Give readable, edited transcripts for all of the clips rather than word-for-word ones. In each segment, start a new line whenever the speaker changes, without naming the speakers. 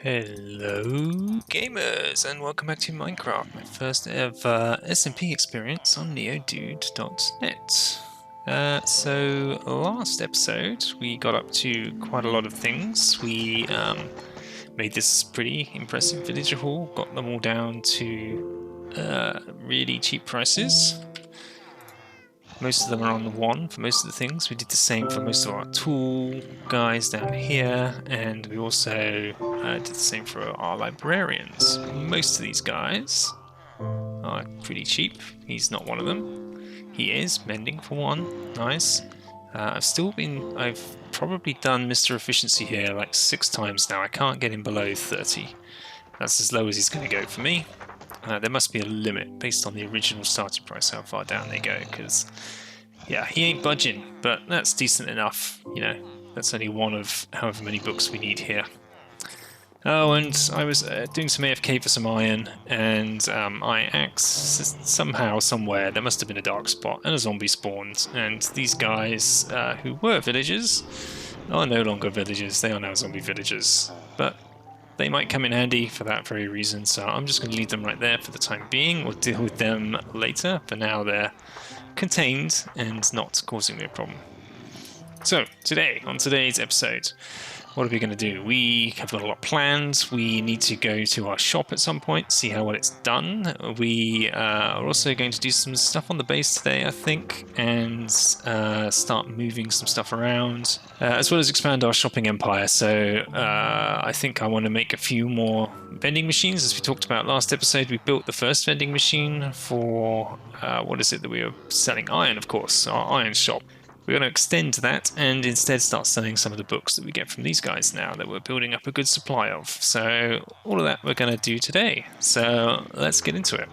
Hello gamers and welcome back to Minecraft, my first ever SMP experience on NeoDood.net. So last episode we got up to quite a lot of things. We made this pretty impressive villager hall, got them all down to really cheap prices. Most of them are on the one for most of the things. We did the same for most of our tool guys down here, and we also did the same for our librarians. Most of these guys are pretty cheap. He's not one of them. He is mending for one. Nice. I've probably done Mr. Efficiency here like 6 times now. I can't get him below 30. That's as low as he's going to go for me. There must be a limit based on the original starting price, how far down they go, because, yeah, he ain't budging, but that's decent enough, you know. That's only one of however many books we need here. Oh, and I was doing some AFK for some iron, and I axed somehow, somewhere, there must have been a dark spot, and a zombie spawned, and these guys, who were villagers, are no longer villagers, they are now zombie villagers, but they might come in handy for that very reason, so I'm just going to leave them right there for the time being. We'll deal with them later. For now, they're contained and not causing me a problem. So, on today's episode, what are we going to do? We have got a lot planned. We need to go to our shop at some point, see how well it's done. We are also going to do some stuff on the base today, I think, and start moving some stuff around, as well as expand our shopping empire. So I think I want to make a few more vending machines. As we talked about last episode, we built the first vending machine for, what is it that we are selling? Iron, of course, our iron shop. We're going to extend that and instead start selling some of the books that we get from these guys now that we're building up a good supply of. So all of that we're going to do today. So let's get into it.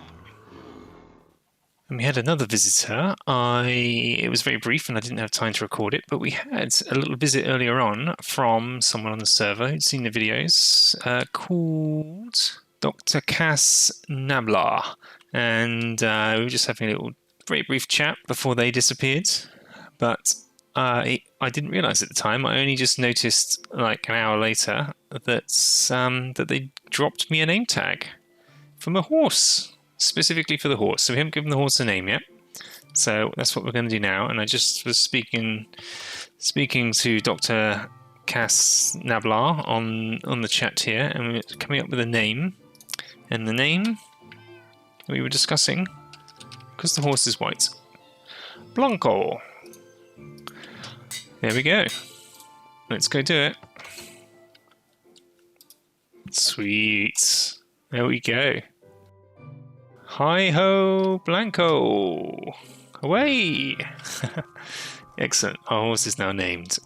And we had another visitor. It was very brief and I didn't have time to record it, but we had a little visit earlier on from someone on the server who'd seen the videos, called Dr. Cass Nablar. And we were just having a little very brief chat before they disappeared. But I didn't realise at the time. I only just noticed, like an hour later, that they dropped me a name tag from a horse, specifically for the horse. So we haven't given the horse a name yet. So that's what we're going to do now. And I just was speaking to Dr. Cass Nablar on the chat here, and we're coming up with a name. And the name we were discussing, because the horse is white, Blanco. There we go. Let's go do it. Sweet. There we go. Hi-ho, Blanco. Away. Excellent. Our horse is now named.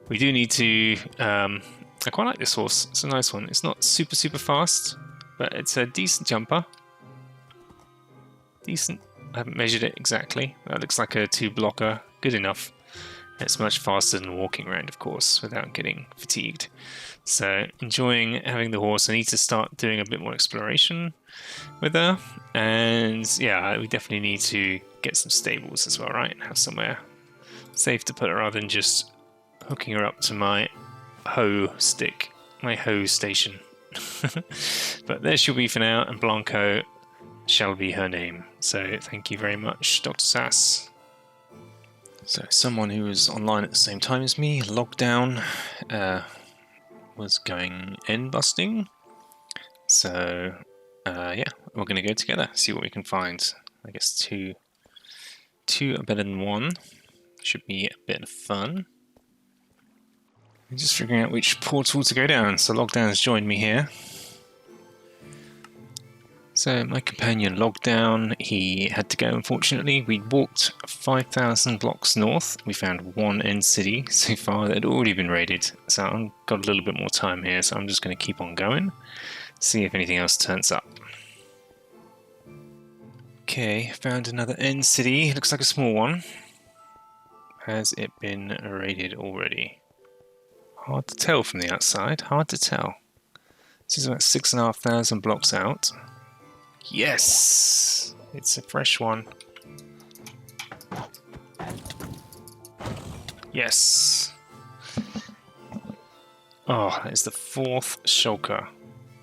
We do need to... I quite like this horse. It's a nice one. It's not super, super fast, but it's a decent jumper. Decent. I haven't measured it exactly. That looks like a 2-blocker. Good enough. It's much faster than walking around, of course, without getting fatigued. So, enjoying having the horse. I need to start doing a bit more exploration with her. And, yeah, we definitely need to get some stables as well, right? Have somewhere safe to put her rather than just hooking her up to my hoe stick, my hoe station. But there she'll be for now, and Blanco shall be her name. So, thank you very much, Dr. Sass. So someone who was online at the same time as me, logged down, was going end busting. So yeah, we're going to go together, see what we can find. I guess two are better than one. Should be a bit of fun. I'm just figuring out which portal to go down. So Lockdown has joined me here. So my companion logged down. He had to go, unfortunately. We'd walked 5,000 blocks north. We found one end city so far that had already been raided. So I've got a little bit more time here, so I'm just going to keep on going. See if anything else turns up. Okay, found another end city. Looks like a small one. Has it been raided already? Hard to tell from the outside. Hard to tell. This is about 6,500 blocks out. Yes! It's a fresh one. Yes! Oh, that is the 4th shulker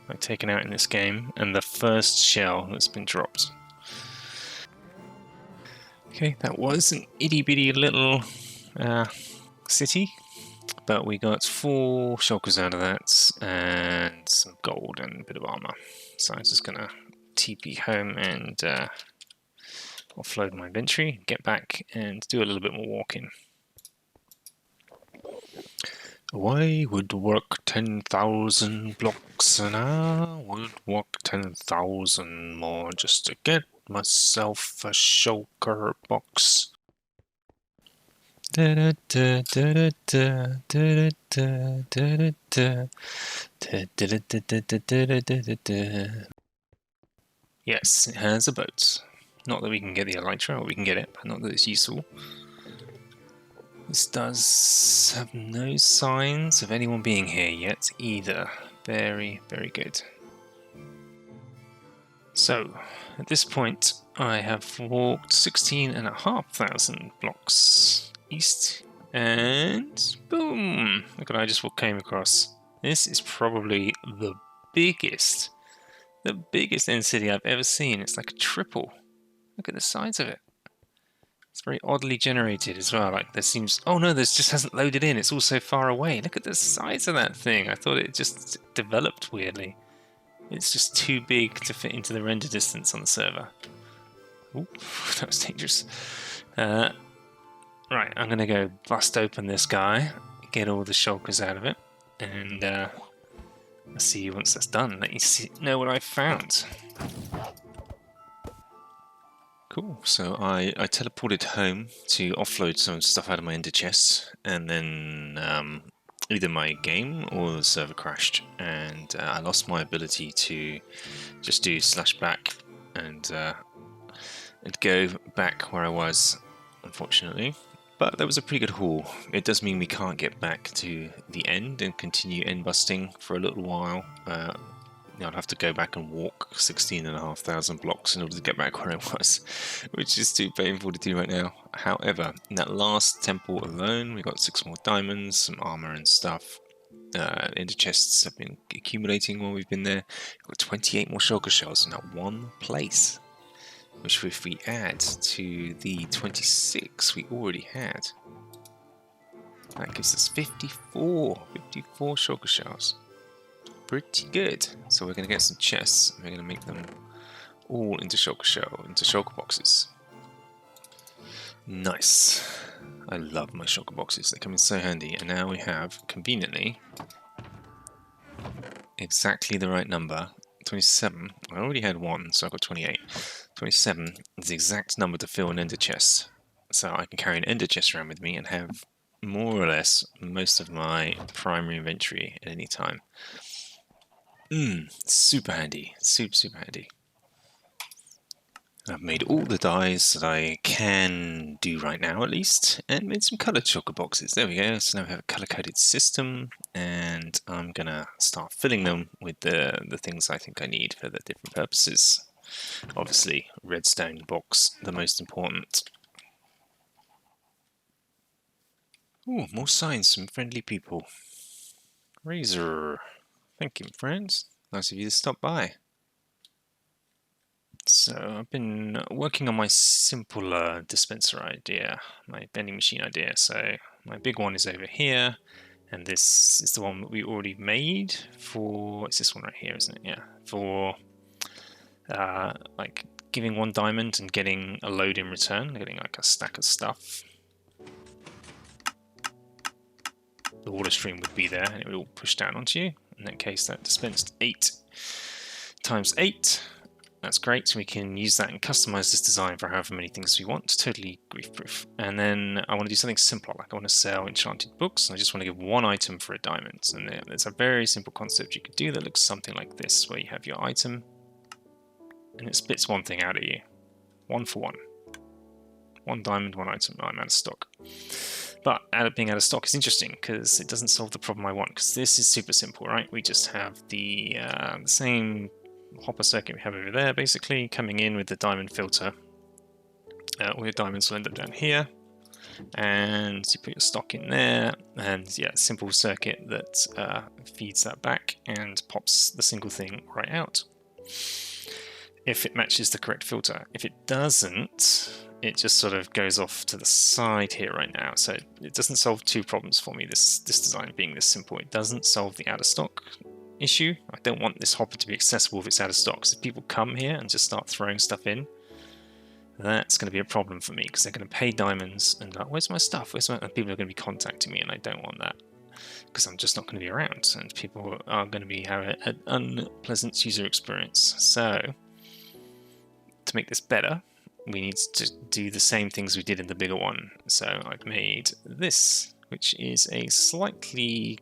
I've taken out in this game, and the first shell that's been dropped. Okay, that was an itty-bitty little city, but we got 4 shulkers out of that, and some gold and a bit of armor. So I'm just gonna TP home and offload my inventory, get back, and do a little bit more walking. I would work 10,000 blocks and I would walk 10,000 more just to get myself a shulker box. Yes, it has a boat. Not that we can get the elytra, or we can get it, but not that it's useful. This does have no signs of anyone being here yet either. Very, very good. So, at this point, I have walked 16,500 blocks east, and boom! Look what I just came across. This is probably the biggest end city I've ever seen. It's like a triple. Look at the size of it. It's very oddly generated as well. Like there seems... Oh no, this just hasn't loaded in. It's all so far away. Look at the size of that thing. I thought it just developed weirdly. It's just too big to fit into the render distance on the server. Ooh, that was dangerous. Right, I'm going to go bust open this guy, get all the shulkers out of it, and I'll see you once that's done. Let you know what I found. Cool, so I teleported home to offload some stuff out of my ender chest, and then either my game or the server crashed, and I lost my ability to just do /back and go back where I was, unfortunately. But that was a pretty good haul. It does mean we can't get back to the end and continue end busting for a little while. I'd have to go back and walk 16,500 blocks in order to get back where I was, which is too painful to do right now. However, in that last temple alone, we got 6 more diamonds, some armor and stuff. Ender chests have been accumulating while we've been there. We've got 28 more shulker shells in that one place, which if we add to the 26 we already had, that gives us 54 shulker shells. Pretty good. So we're going to get some chests, and we're going to make them all into shulker boxes. Nice. I love my shulker boxes. They come in so handy. And now we have, conveniently, exactly the right number. 27. I already had 1, so I've got 28. 27 is the exact number to fill an ender chest. So I can carry an ender chest around with me and have more or less most of my primary inventory at any time. Super handy. Super handy. I've made all the dyes that I can do right now, at least, and made some coloured shulker boxes. There we go. So now we have a colour-coded system, and I'm going to start filling them with the things I think I need for the different purposes. Obviously, redstone box, the most important. Ooh, more signs from friendly people. Razor. Thank you, friends. Nice of you to stop by. So I've been working on my simple dispenser idea, my vending machine idea. So my big one is over here, and this is the one that we already made for, it's this one right here, isn't it? Yeah, for like giving 1 diamond and getting a load in return, getting like a stack of stuff. The water stream would be there and it would all push down onto you. In that case, that dispensed 8 times 8. That's great, so we can use that and customize this design for however many things we want. Totally grief-proof. And then I want to do something simpler, like I want to sell enchanted books, and I just want to give 1 item for a diamond. And there's a very simple concept you could do that looks something like this, where you have your item, and it spits 1 thing out at you. 1 for 1. 1 diamond, 1 item. Oh, I'm out of stock. But being out of stock is interesting because it doesn't solve the problem I want, because this is super simple, right? We just have the same hopper circuit we have over there, basically, coming in with the diamond filter. All your diamonds will end up down here. and you put your stock in there, and yeah, simple circuit that feeds that back and pops the single thing right out if it matches the correct filter. If it doesn't, it just sort of goes off to the side here right now. So it doesn't solve two problems for me, this design being this simple. It doesn't solve the out of stock issue. I don't want this hopper to be accessible if it's out of stock. So if people come here and just start throwing stuff in, that's going to be a problem for me, because they're going to pay diamonds and like, where's my stuff? And people are going to be contacting me, and I don't want that, because I'm just not going to be around, and people are going to be having an unpleasant user experience. So to make this better, we need to do the same things we did in the bigger one. So I've made this, which is a slightly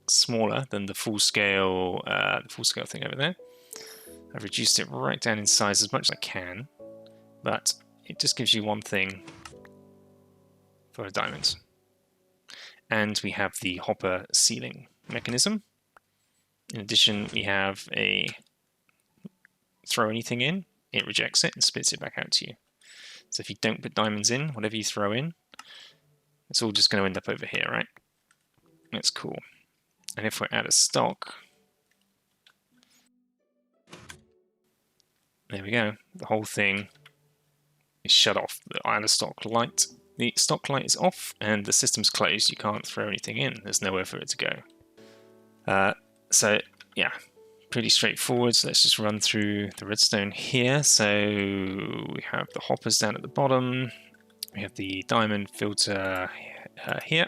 smaller than the full scale thing over there. I've reduced it right down in size as much as I can, but it just gives you one thing for a diamond. And we have the hopper sealing mechanism. In addition, we have a throw anything in, it rejects it and spits it back out to you. So if you don't put diamonds in, whatever you throw in, it's all just going to end up over here, right? That's cool. And if we're out of stock, there we go. The whole thing is shut off. The out of stock light, the stock light is off, and the system's closed. You can't throw anything in. There's nowhere for it to go. So yeah, pretty straightforward. So let's just run through the redstone here. So we have the hoppers down at the bottom. We have the diamond filter here.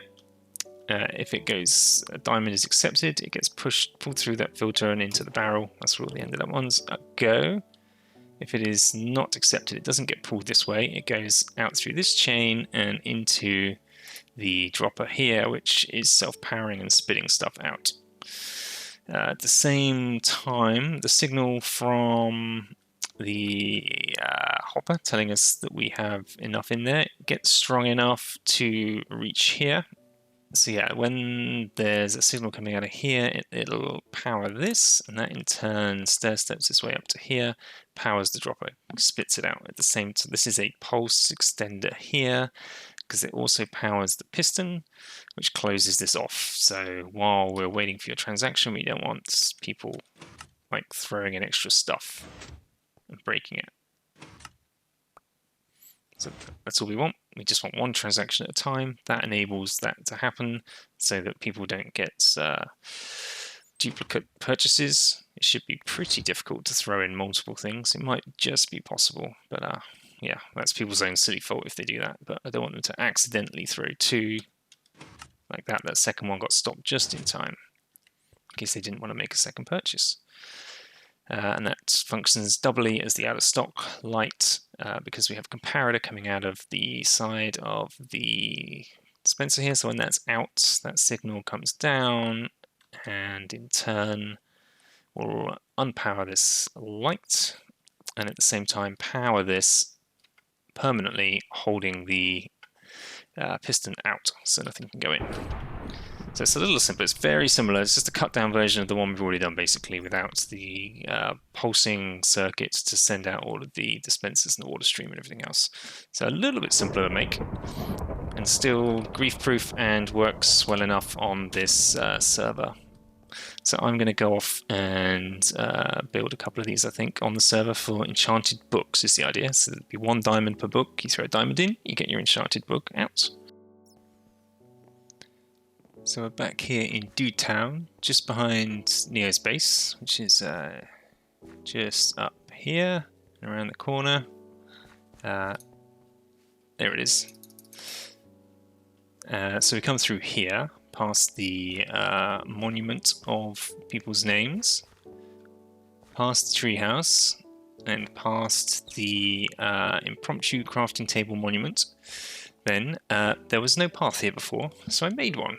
If it goes, a diamond is accepted, it gets pulled through that filter and into the barrel. That's where all the ended up ones go. If it is not accepted, it doesn't get pulled this way. It goes out through this chain and into the dropper here, which is self-powering and spitting stuff out. At the same time, the signal from the hopper telling us that we have enough in there gets strong enough to reach here. So yeah, when there's a signal coming out of here, it'll power this, and that in turn stair-steps its way up to here, powers the dropper, spits it out at the same time. This is a pulse extender here, because it also powers the piston, which closes this off. So while we're waiting for your transaction, we don't want people like throwing in extra stuff and breaking it. So that's all we want. We just want one transaction at a time. That enables that to happen so that people don't get duplicate purchases. It should be pretty difficult to throw in multiple things. It might just be possible, but yeah, that's people's own silly fault if they do that. But I don't want them to accidentally throw two like that. That second one got stopped just in time in case they didn't want to make a second purchase. And that functions doubly as the out of stock light because we have a comparator coming out of the side of the dispenser here. So when that's out, that signal comes down and in turn will unpower this light and at the same time power this permanently, holding the piston out so nothing can go in. So it's a little simpler. It's very similar. It's just a cut down version of the one we've already done, basically, without the pulsing circuits to send out all of the dispensers and the water stream and everything else. So a little bit simpler to make, and still grief-proof and works well enough on this server. So I'm going to go off and build a couple of these, I think, on the server for enchanted books is the idea. So there'll be 1 diamond per book. You throw a diamond in, you get your enchanted book out. So we're back here in Dude Town, just behind Neo's base, which is just up here and around the corner. There it is. So we come through here, past the monument of people's names, past the treehouse, and past the impromptu crafting table monument. Then there was no path here before, so I made one.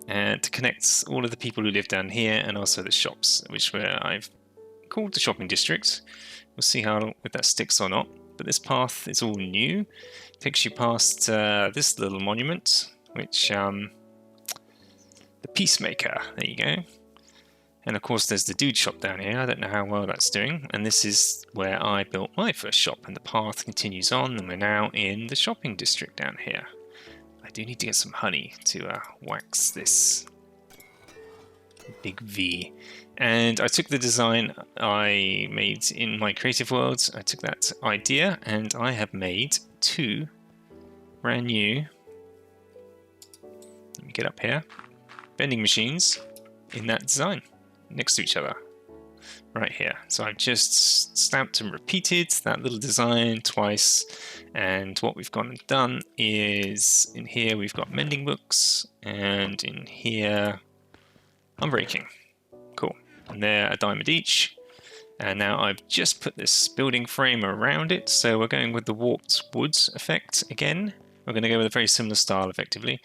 To connect all of the people who live down here and also the shops, which I've called the shopping district. We'll see how if that sticks or not. But this path is all new. It takes you past this little monument, which the Peacemaker. There you go. And of course, there's the Dude shop down here. I don't know how well that's doing. And this is where I built my first shop. And the path continues on, and we're now in the shopping district down here. do need to get some honey to wax this big V. And I took the design I made in my creative world, I took that idea and I have made 2 brand new, let me get up here, vending machines in that design next to each other right here. So I've just stamped and repeated that little design twice, and what we've gone and done is in here we've got mending books, and in here unbreaking. Cool. And they're $1 each. And now I've just put this building frame around it, so we're going with the warped woods effect again. We're going to go with a very similar style effectively,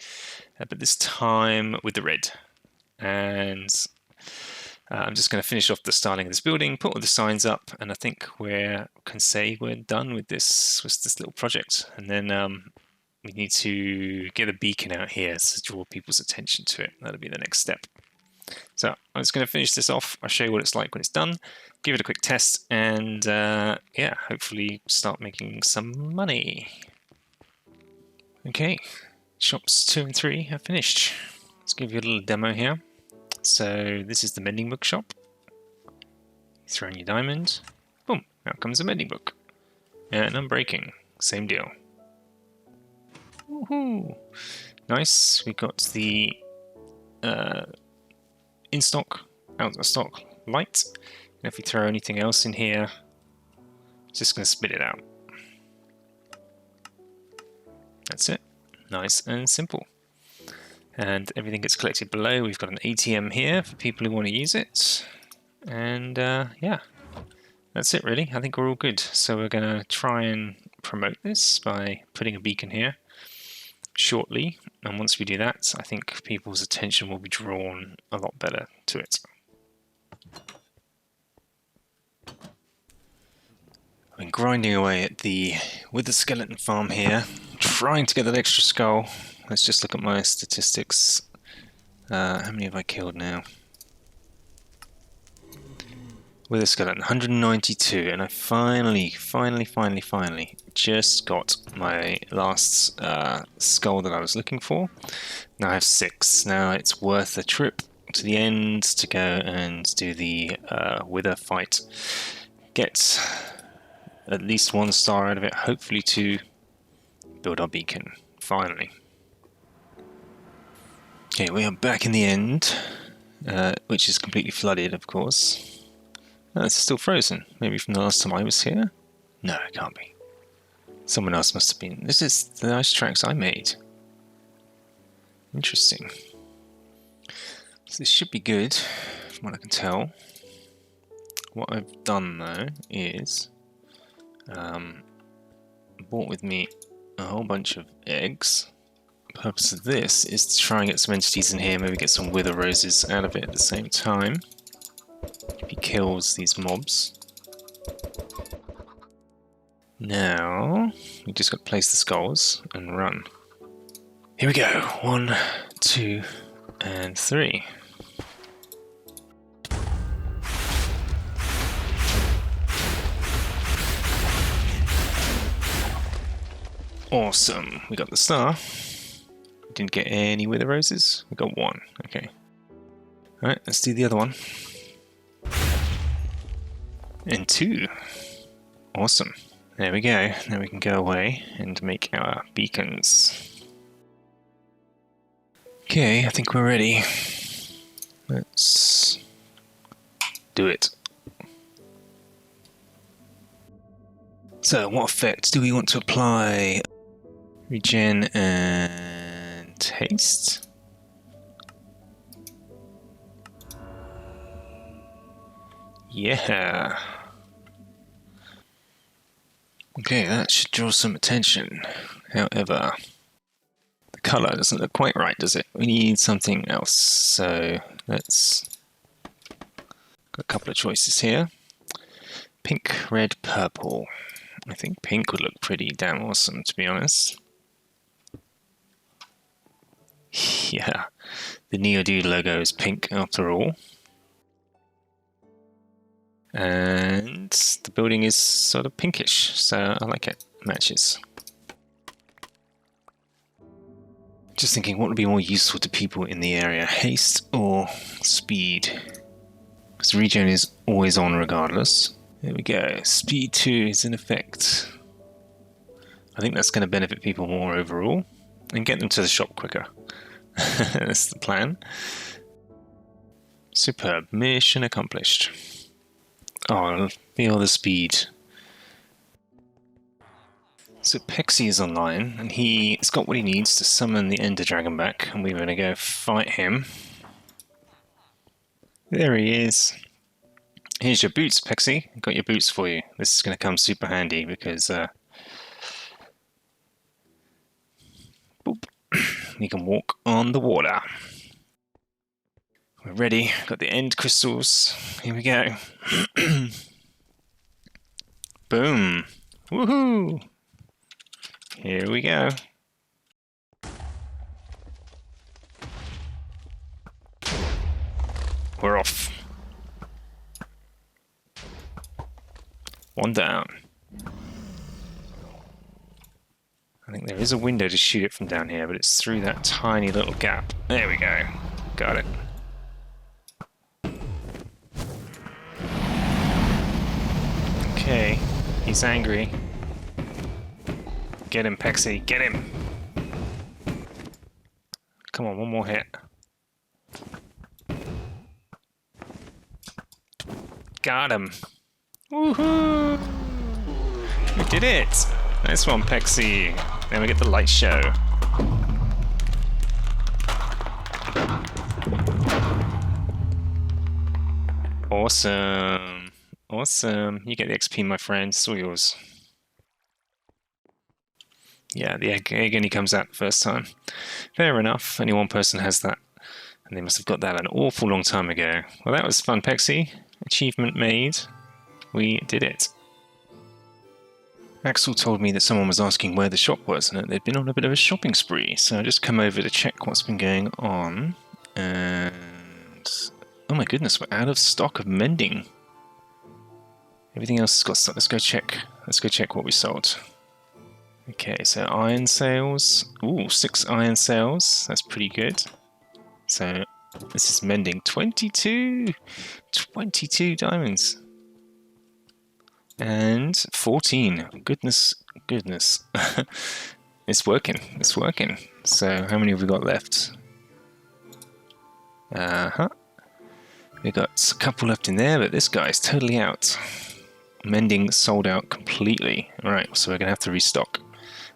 but this time with the red. And I'm just going to finish off the styling of this building, put all the signs up, and I think we can say we're done with this little project. And then we need to get a beacon out here to draw people's attention to it. That'll be the next step. So I'm just going to finish this off. I'll show you what it's like when it's done, give it a quick test, and yeah, hopefully start making some money. Okay, shops 2 and 3 are finished. Let's give you a little demo here. So this is the mending book shop. Throw in your diamond. Boom, out comes a mending book. And unbreaking, same deal. Woohoo! Nice, we got the in stock, out of stock light. And if we throw anything else in here, it's just going to spit it out. That's it. Nice and simple. And everything gets collected below. We've got an ATM here for people who want to use it. And yeah, that's it really. I think we're all good. So we're going to try and promote this by putting a beacon here shortly. And once we do that, I think people's attention will be drawn a lot better to it. I've been grinding away at with the skeleton farm here, trying to get that extra skull. Let's just look at my statistics. How many have I killed now? With a skeleton, 192, and I finally just got my last skull that I was looking for. Now I have 6. Now it's worth a trip to the end to go and do the wither fight. Get at least 1 star out of it, hopefully to build our beacon, finally. Okay, we are back in the end, which is completely flooded, of course. It's still frozen, maybe from the last time I was here? No, it can't be. Someone else must have been. This is the ice tracks I made. Interesting. So this should be good, from what I can tell. What I've done, though, is brought with me a whole bunch of eggs. The purpose of this is to try and get some entities in here, maybe get some wither roses out of it at the same time. If he kills these mobs. Now, we just got to place the skulls and run. Here we go. 1, 2, and 3. Awesome. We got the star. Didn't get any wither roses. We got 1. Okay. Alright, let's do the other one. And 2. Awesome. There we go. Now we can go away and make our beacons. Okay, I think we're ready. Let's do it. So, what effect do we want to apply? Regen and haste. Yeah. Okay, that should draw some attention. However, the colour doesn't look quite right, does it? We need something else. So let's got a couple of choices here. Pink, red, purple. I think pink would look pretty damn awesome, to be honest. Yeah, the NeoDood logo is pink after all. And the building is sort of pinkish, so I like it. Matches. Just thinking what would be more useful to people in the area, haste or speed? Because regen is always on regardless. There we go, speed 2 is in effect. I think that's going to benefit people more overall and get them to the shop quicker. That's the plan. Superb, mission accomplished. Oh, feel the speed. So Pexi is online, and he's got what he needs to summon the Ender Dragon back, and we're going to go fight him. There he is. Here's your boots, Pexi. I've got your boots for you. This is going to come super handy because boop, you can walk on the water. We're ready. Got the end crystals. Here we go. Boom. Woohoo! Here we go. We're off. One down. I think there is a window to shoot it from down here, but it's through that tiny little gap. There we go. Got it. Okay, he's angry. Get him, Pexi, get him! Come on, one more hit. Got him! Woohoo! We did it! Nice one, Pexi. Then we get the light show. Awesome! Awesome! You get the XP, my friend. It's all yours. Yeah, the egg only comes out the first time. Fair enough, only one person has that. And they must have got that an awful long time ago. Well, that was fun, Pexi. Achievement made. We did it. Axel told me that someone was asking where the shop was and that they'd been on a bit of a shopping spree. So I just come over to check what's been going on. And... oh my goodness, we're out of stock of mending. Everything else has got stock. Let's go check. Let's go check what we sold. Okay, so iron sales. Ooh, 6 iron sales. That's pretty good. So this is mending 22 diamonds. And 14. Goodness. It's working. It's working. So how many have we got left? We got a couple left in there, but this guy's totally out. Mending sold out completely. Alright, so we're going to have to restock.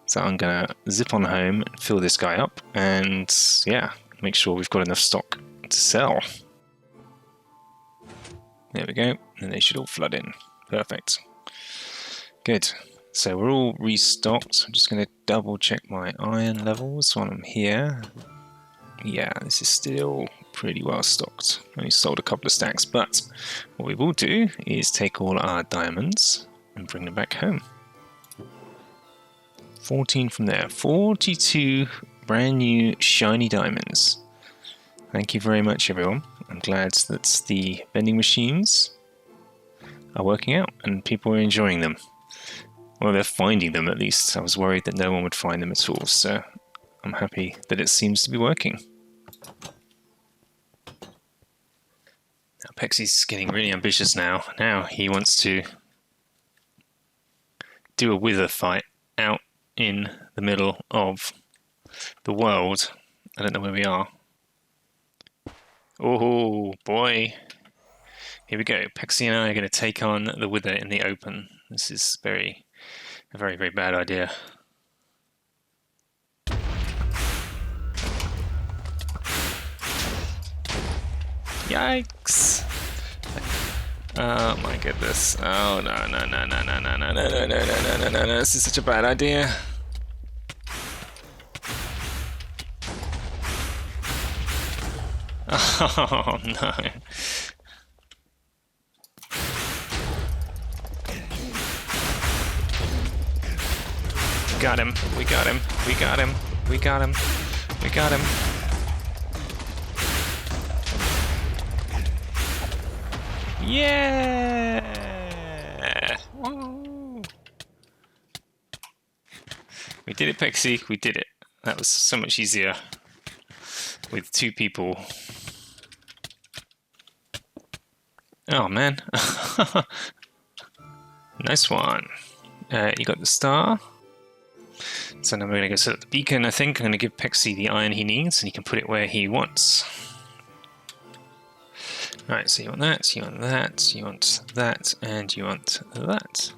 So I'm going to zip on home, fill this guy up, and yeah, make sure we've got enough stock to sell. There we go, and they should all flood in. Perfect. Good. So we're all restocked. I'm just going to double check my iron levels while I'm here. Yeah, this is still pretty well stocked. Only sold a couple of stacks, but what we will do is take all our diamonds and bring them back home. 14 from there. 42 brand new shiny diamonds. Thank you very much, everyone. I'm glad that the vending machines are working out and people are enjoying them. Well, they're finding them at least. I was worried that no one would find them at all, so I'm happy that it seems to be working. Now, Pexi's getting really ambitious now. Now he wants to do a wither fight out in the middle of the world. I don't know where we are. Oh boy. Here we go. Pexi and I are going to take on the wither in the open. This is a very, very bad idea. Yikes! Oh my goodness. Oh no. This is such a bad idea. Oh no. Got him. We got him. We got him. We got him. We got him. Yeah! Woo. We did it, Pexi. We did it. That was so much easier with 2 people. Oh man. Nice one. You got the star. So now we're going to go set up the beacon, I think. I'm going to give Pexy the iron he needs, and he can put it where he wants. Alright, so you want that, you want that, you want that, and you want that.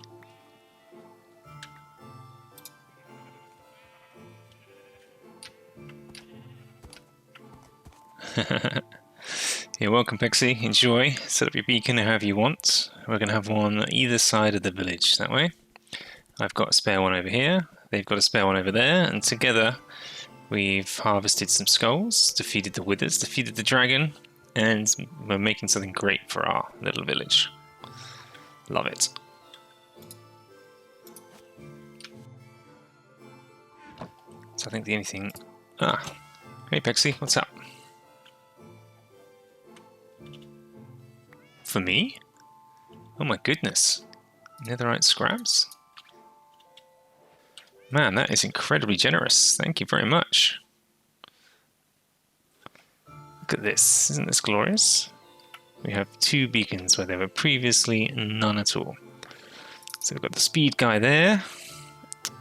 You're welcome, Pexy. Enjoy. Set up your beacon however you want. We're going to have one on either side of the village, that way. I've got a spare one over here. They've got a spare one over there. And together, we've harvested some skulls, defeated the withers, defeated the dragon, and we're making something great for our little village. Love it. So I think the only thing... Hey, Pexy, what's up? For me? Oh my goodness. Netherite scraps? Man, that is incredibly generous. Thank you very much. Look at this. Isn't this glorious? We have 2 beacons where there were previously none at all. So we've got the speed guy there.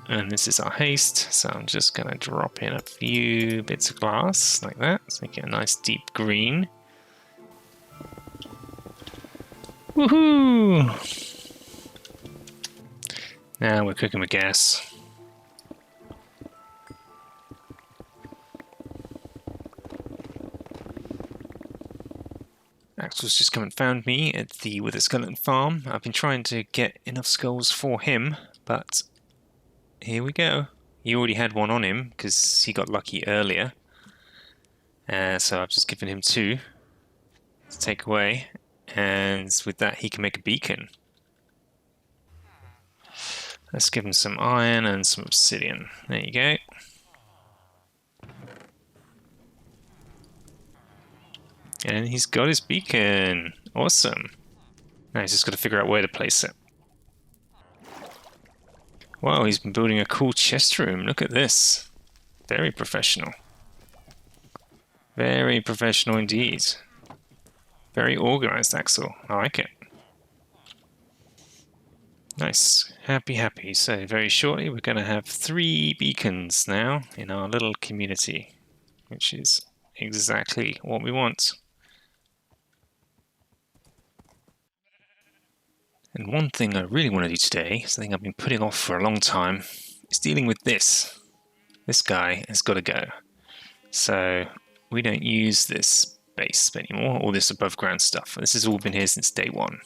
And this is our haste. So I'm just going to drop in a few bits of glass like that. So make it a nice deep green. Woohoo! Now we're cooking with gas. Axel's just come and found me at the Wither Skeleton farm. I've been trying to get enough skulls for him, but here we go. He already had one on him because he got lucky earlier. So I've just given him 2 to take away. And with that, he can make a beacon. Let's give him some iron and some obsidian. There you go. And he's got his beacon. Awesome. Now he's just got to figure out where to place it. Wow, he's been building a cool chest room. Look at this. Very professional. Very professional indeed. Very organized, Axel. I like it. Nice. Happy, happy. So very shortly we're going to have 3 beacons now in our little community, which is exactly what we want. And one thing I really want to do today, something I've been putting off for a long time, is dealing with this. This guy has got to go. So we don't use this base anymore, all this above ground stuff. This has all been here since day 1.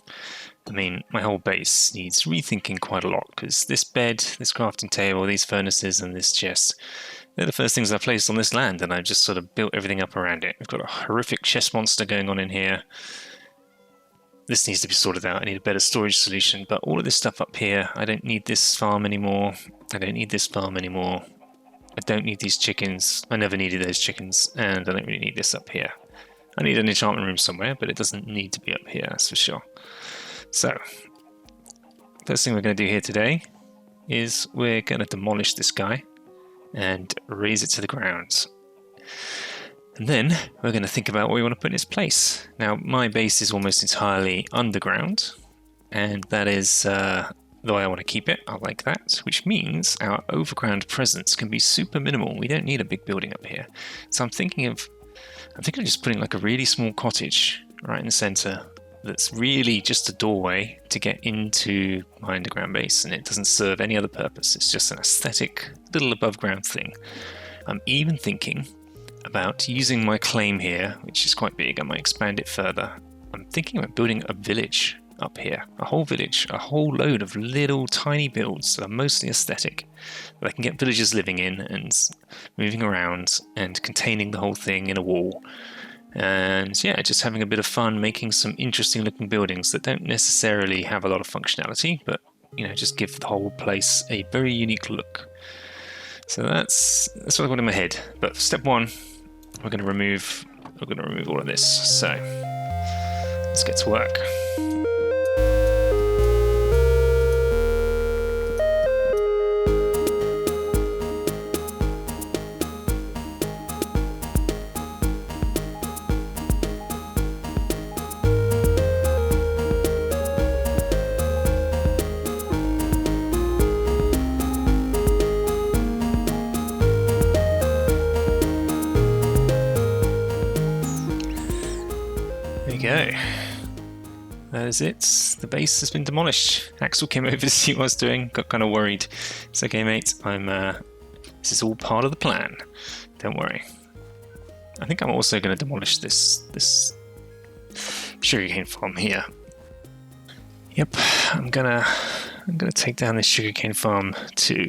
I mean, my whole base needs rethinking quite a lot, because this bed, this crafting table, these furnaces and this chest, they're the first things I placed on this land, and I've just sort of built everything up around it. We've got a horrific chest monster going on in here. This needs to be sorted out. I need a better storage solution, but all of this stuff up here, I don't need this farm anymore. I don't need this farm anymore. I don't need these chickens. I never needed those chickens, and I don't really need this up here. I need an enchantment room somewhere, but it doesn't need to be up here, that's for sure. So, first thing we're going to do here today is we're going to demolish this guy and raze it to the ground. And then we're going to think about what we want to put in its place. Now, my base is almost entirely underground, and that is the way I want to keep it. I like that, which means our overground presence can be super minimal. We don't need a big building up here. So I'm thinking of just putting like a really small cottage right in the center that's really just a doorway to get into my underground base, and it doesn't serve any other purpose. It's just an aesthetic little above ground thing. I'm even thinking about using my claim here, which is quite big. I might expand it further. I'm thinking about building a village up here, a whole village, a whole load of little tiny builds that are mostly aesthetic, that I can get villagers living in and moving around and containing the whole thing in a wall. And yeah, just having a bit of fun making some interesting looking buildings that don't necessarily have a lot of functionality, but you know, just give the whole place a very unique look. So that's what I've got in my head. But step 1, we're going to remove all of this. So let's get to work. go. That is it. The base has been demolished. Axel came over to see what I was doing, got kind of worried. It's okay, mate. This is all part of the plan. Don't worry. I think I'm also going to demolish this sugarcane farm here. Yep, I'm gonna take down this sugarcane farm too.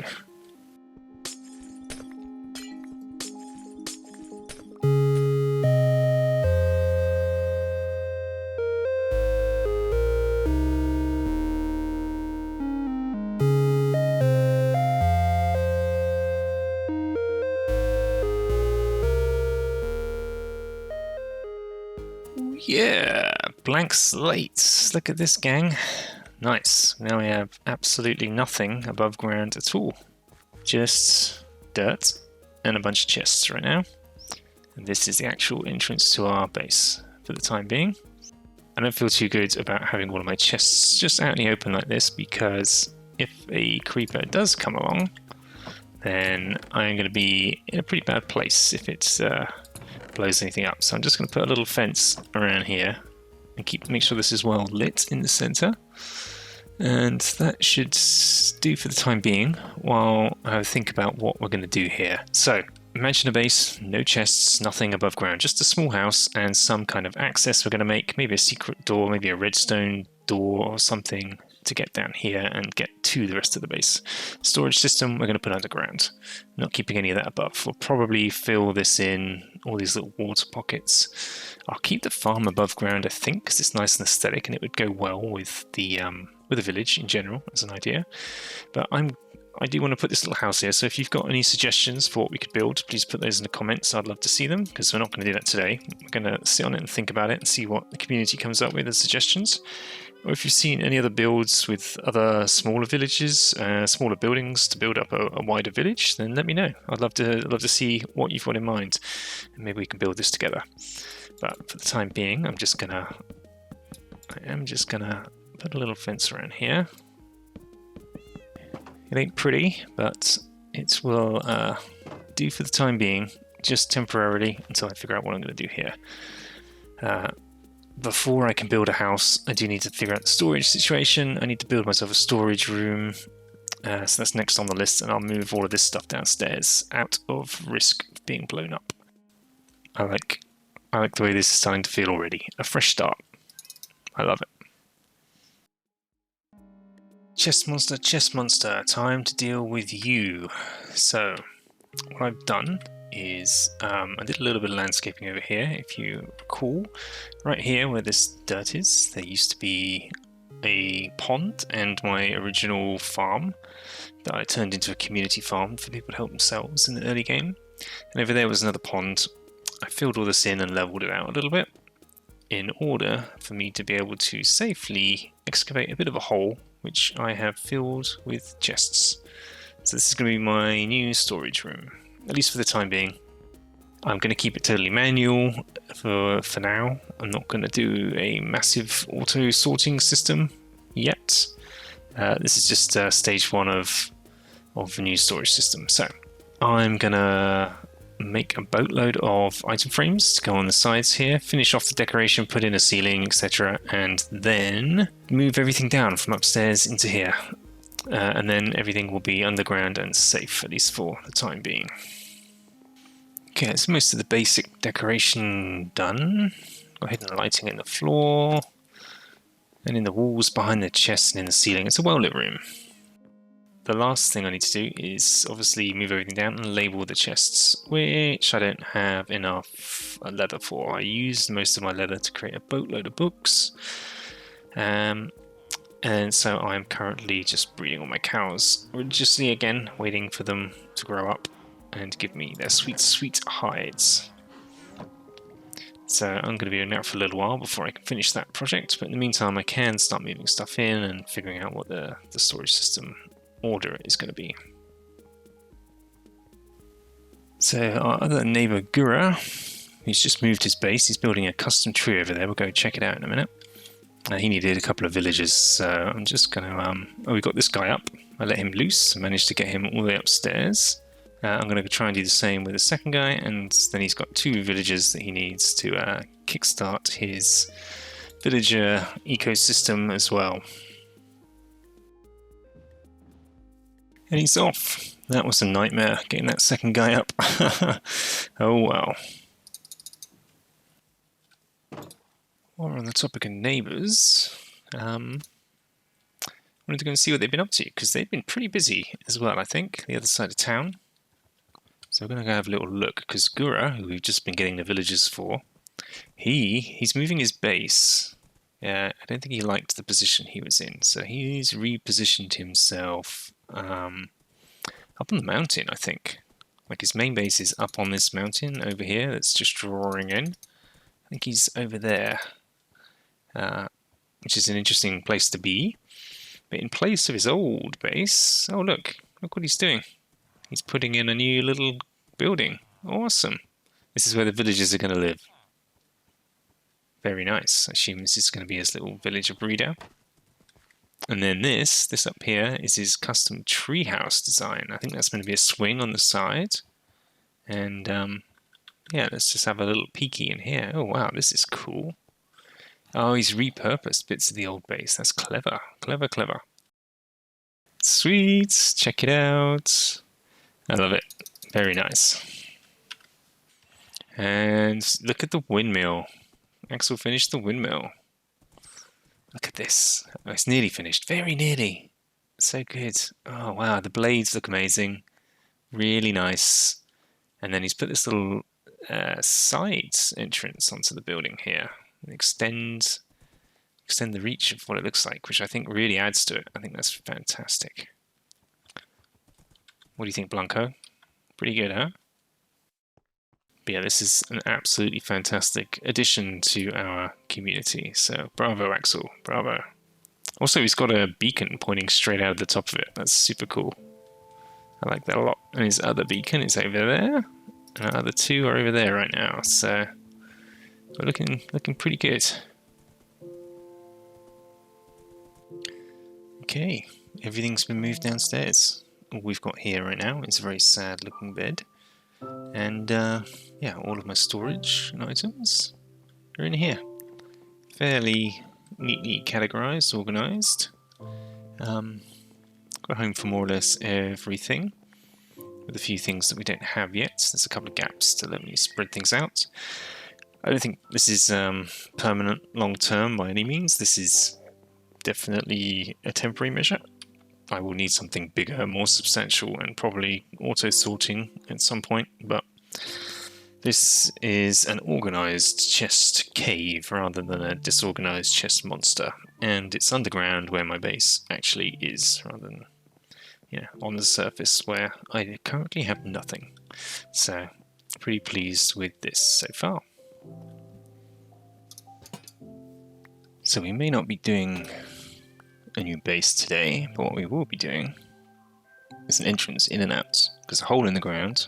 Yeah, blank slate. Look at this, gang. Nice. Now we have absolutely nothing above ground at all. Just dirt and a bunch of chests right now. And this is the actual entrance to our base for the time being. I don't feel too good about having all of my chests just out in the open like this, because if a creeper does come along, then I'm going to be in a pretty bad place if it blows anything up. So I'm just going to put a little fence around here and make sure this is well lit in the center. And that should do for the time being while I think about what we're going to do here. So imagine a base, no chests, nothing above ground, just a small house and some kind of access we're going to make, maybe a secret door, maybe a redstone door or something to get down here and get to the rest of the base. Storage system we're going to put underground, not keeping any of that above. We'll probably fill this in, all these little water pockets. I'll keep the farm above ground, I think, because it's nice and aesthetic and it would go well with the village in general as an idea. But I do want to put this little house here, so if you've got any suggestions for what we could build, please put those in the comments. I'd love to see them, because we're not going to do that today. We're going to sit on it and think about it and see what the community comes up with as suggestions. Or if you've seen any other builds with other smaller villages, smaller buildings to build up a wider village, then let me know. I'd love to see what you've got in mind, and maybe we can build this together. But for the time being, I am just gonna put a little fence around here. It ain't pretty, but it will do for the time being, just temporarily, until I figure out what I'm going to do here. Before I can build a house, I do need to figure out the storage situation. I need to build myself a storage room. So that's next on the list, and I'll move all of this stuff downstairs out of risk of being blown up. I like the way this is starting to feel already. A fresh start. I love it. Chest monster, time to deal with you. So, what I've done is I did a little bit of landscaping over here. If you recall, right here where this dirt is, there used to be a pond and my original farm that I turned into a community farm for people to help themselves in the early game. And over there was another pond. I filled all this in and leveled it out a little bit in order for me to be able to safely excavate a bit of a hole, which I have filled with chests. So this is going to be my new storage room, at least for the time being. I'm going to keep it totally manual for now. I'm not going to do a massive auto sorting system yet. This is just stage one of the new storage system. So I'm going to make a boatload of item frames to go on the sides here, finish off the decoration, put in a ceiling, etc., and then move everything down from upstairs into here. And then everything will be underground and safe, at least for the time being. Okay, that's most of the basic decoration done. Got hidden lighting in the floor, and in the walls, behind the chests, and in the ceiling. It's a well-lit room. The last thing I need to do is obviously move everything down and label the chests, which I don't have enough leather for. I used most of my leather to create a boatload of books. And so I'm currently just breeding all my cows religiously again, waiting for them to grow up and give me their sweet, sweet hides. So I'm going to be doing that for a little while before I can finish that project, but in the meantime I can start moving stuff in and figuring out what the storage system order is going to be. So our other neighbour Gura, he's just moved his base. He's building a custom tree over there. We'll go check it out in a minute. He needed a couple of villagers, so I'm just going to... we got this guy up. I let him loose. I managed to get him all the way upstairs. I'm going to try and do the same with the second guy, and then he's got 2 villagers that he needs to kickstart his villager ecosystem as well. And he's off. That was a nightmare, getting that second guy up. Oh well. While we're on the topic of neighbours, I wanted to go and see what they've been up to, because they've been pretty busy as well, I think, the other side of town. So we're going to go have a little look, because Gura, who we've just been getting the villagers for, he's moving his base. I don't think he liked the position he was in, so he's repositioned himself up on the mountain, I think. Like his main base is up on this mountain over here that's just drawing in. I think he's over there, which is an interesting place to be. But in place of his old base, oh look what he's doing. He's putting in a new little building. Awesome. This is where the villagers are going to live. Very nice. I assume this is going to be his little villager breeder. And then this up here is his custom treehouse design. I think that's going to be a swing on the side. And yeah, let's just have a little peeky in here. Oh wow, this is cool. Oh, he's repurposed bits of the old base. That's clever. Clever, clever. Sweet. Check it out. I love it. Very nice. And look at the windmill. Axel finished the windmill. Look at this. Oh, it's nearly finished. Very nearly. So good. Oh, wow. The blades look amazing. Really nice. And then he's put this little side entrance onto the building here. Extend the reach of what it looks like, which I think really adds to it. I think that's fantastic. What do you think, Blanco? Pretty good, huh? But yeah, this is an absolutely fantastic addition to our community. So bravo, Axel. Bravo. Also, he's got a beacon pointing straight out of the top of it. That's super cool. I like that a lot. And his other beacon is over there. And our other 2 are over there right now. So we're looking pretty good. Okay, everything's been moved downstairs. All we've got here right now is a very sad looking bed. And yeah, all of my storage and items are in here. Fairly neatly categorized, organized. Got home for more or less everything, with a few things that we don't have yet. There's a couple of gaps to let me spread things out. I don't think this is permanent long term by any means. This is definitely a temporary measure. I will need something bigger, more substantial, and probably auto-sorting at some point, but this is an organized chest cave rather than a disorganized chest monster, and it's underground where my base actually is, rather than on the surface where I currently have nothing. So, pretty pleased with this so far. So we may not be doing a new base today, but what we will be doing is an entrance in and out, because a hole in the ground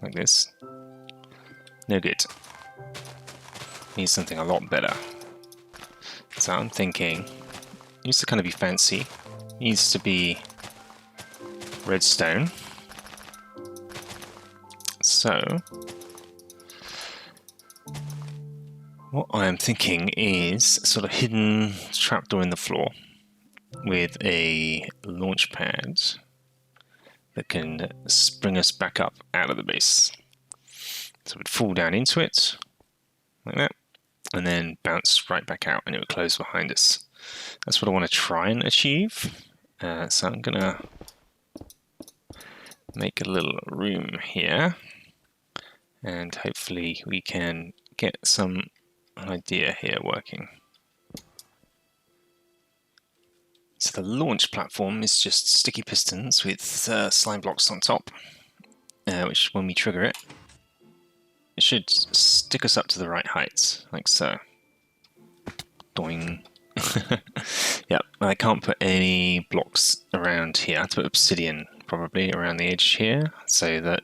like this, no good. Needs something a lot better. So I'm thinking, needs to kind of be fancy, needs to be redstone. So what I am thinking is a sort of hidden trapdoor in the floor with a launch pad that can bring us back up out of the base. So we'd fall down into it, like that, and then bounce right back out, and it would close behind us. That's what I want to try and achieve. So I'm going to make a little room here, and hopefully we can get some idea here working. So the launch platform is just sticky pistons with slime blocks on top, which when we trigger it, it should stick us up to the right height, like so. Doing. Yep, I can't put any blocks around here. I have to put obsidian probably around the edge here, so that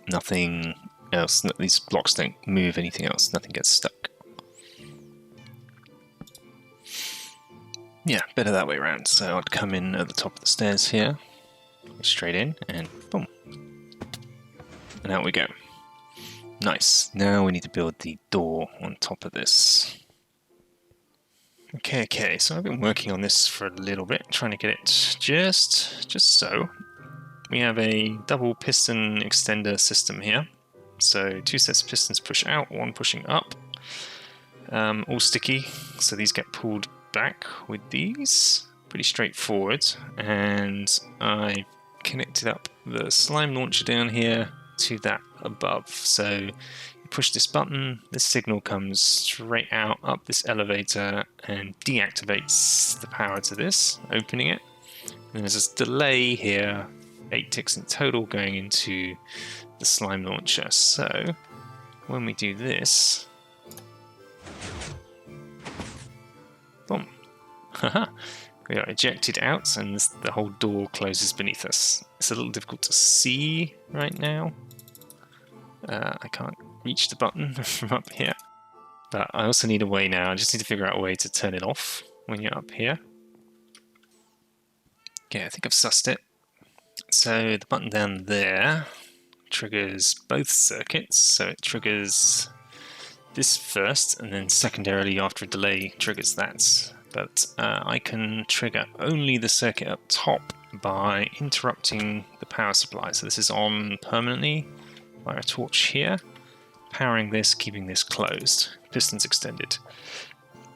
nothing else, these blocks don't move anything else, nothing gets stuck. Yeah, better that way around. So I'd come in at the top of the stairs here, straight in, and boom, and out we go. Nice. Now we need to build the door on top of this. Okay, so I've been working on this for a little bit, trying to get it just so. We have a double piston extender system here. So 2 sets of pistons push out, 1 pushing up. All sticky, so these get pulled back with these. Pretty straightforward. And I connected up the slime launcher down here to that above. So you push this button, this signal comes straight out up this elevator and deactivates the power to this, opening it. And there's this delay here, 8 ticks in total going into the slime launcher. So when we do this, boom, haha, we are ejected out and the whole door closes beneath us. It's a little difficult to see right now. I can't reach the button from up here, but I also need a way now. I just need to figure out a way to turn it off when you're up here. Okay, I think I've sussed it. So the button down there triggers both circuits, so it triggers this first, and then secondarily after a delay triggers that. But I can trigger only the circuit up top by interrupting the power supply. So this is on permanently by a torch here, powering this, keeping this closed, pistons extended.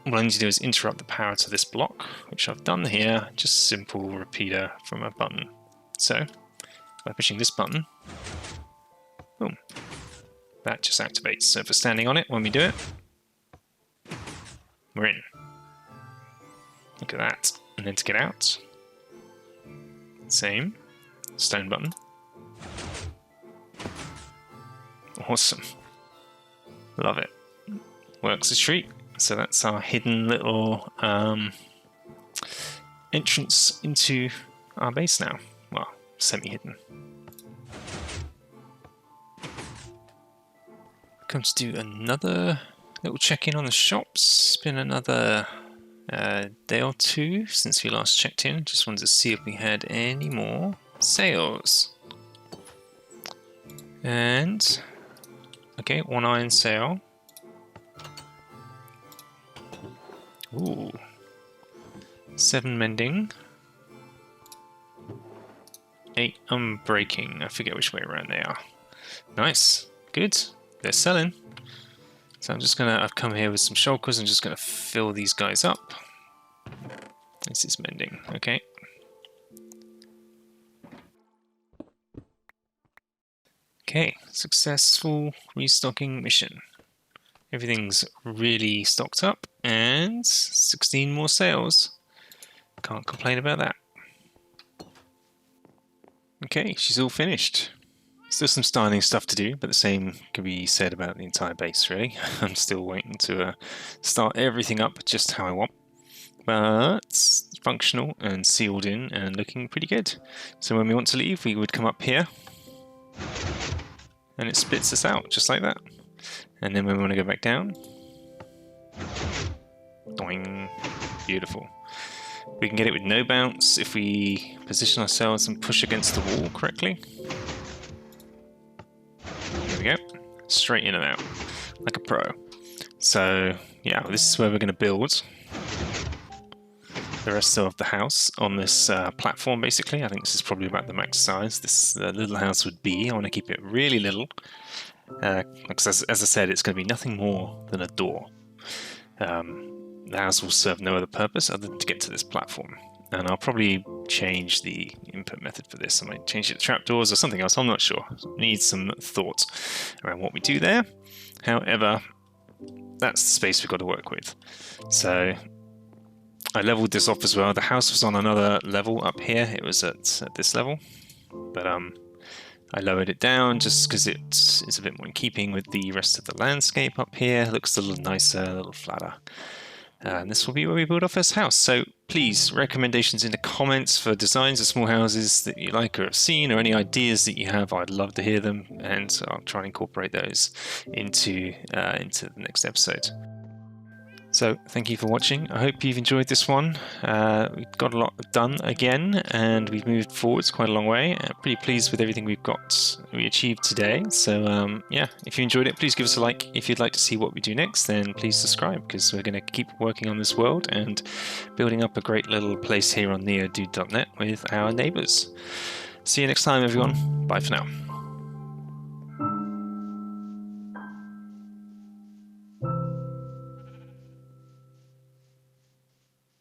What I need to do is interrupt the power to this block, which I've done here, just simple repeater from a button. So by pushing this button, boom, that just activates. So if we're standing on it when we do it, we're in. Look at that. And then to get out, same, stone button. Awesome. Love it. Works a treat. So that's our hidden little entrance into our base now. Well, semi-hidden. Come to do another little check-in on the shops. It's been another day or two since we last checked in. Just wanted to see if we had any more sales. And okay, 1 iron sale. Ooh. 7 mending. 8 unbreaking. I forget which way around they are. Nice. Good. They're selling. So I've come here with some shulkers. I'm just gonna fill these guys up. This is mending. Okay. Okay, successful restocking mission. Everything's really stocked up, and 16 more sales. Can't complain about that. Okay, she's all finished. Still some styling stuff to do, but the same can be said about the entire base, really. I'm still waiting to start everything up just how I want. But it's functional and sealed in and looking pretty good. So when we want to leave, we would come up here, and it splits us out just like that. And then when we want to go back down, doing, beautiful. We can get it with no bounce if we position ourselves and push against the wall correctly. There we go, straight in and out, like a pro. So yeah, this is where we're going to build the rest of the house on this platform, basically. I think this is probably about the max size this little house would be. I want to keep it really little. Because as I said, it's going to be nothing more than a door. The house will serve no other purpose other than to get to this platform. And I'll probably change the input method for this. I might change it to trapdoors or something else, I'm not sure. Need some thought around what we do there. However, that's the space we've got to work with. So I leveled this off as well. The house was on another level up here. It was at this level. But I lowered it down just because it's a bit more in keeping with the rest of the landscape up here. It looks a little nicer, a little flatter. And this will be where we build our first house. So please, recommendations in the comments for designs of small houses that you like or have seen, or any ideas that you have. I'd love to hear them, and I'll try and incorporate those into the next episode. So thank you for watching. I hope you've enjoyed this one. We've got a lot done again, and we've moved forwards quite a long way. Pretty pleased with everything we achieved today. So yeah, if you enjoyed it, please give us a like. If you'd like to see what we do next, then please subscribe, because we're going to keep working on this world and building up a great little place here on NeoDood.net with our neighbours. See you next time, everyone. Bye for now.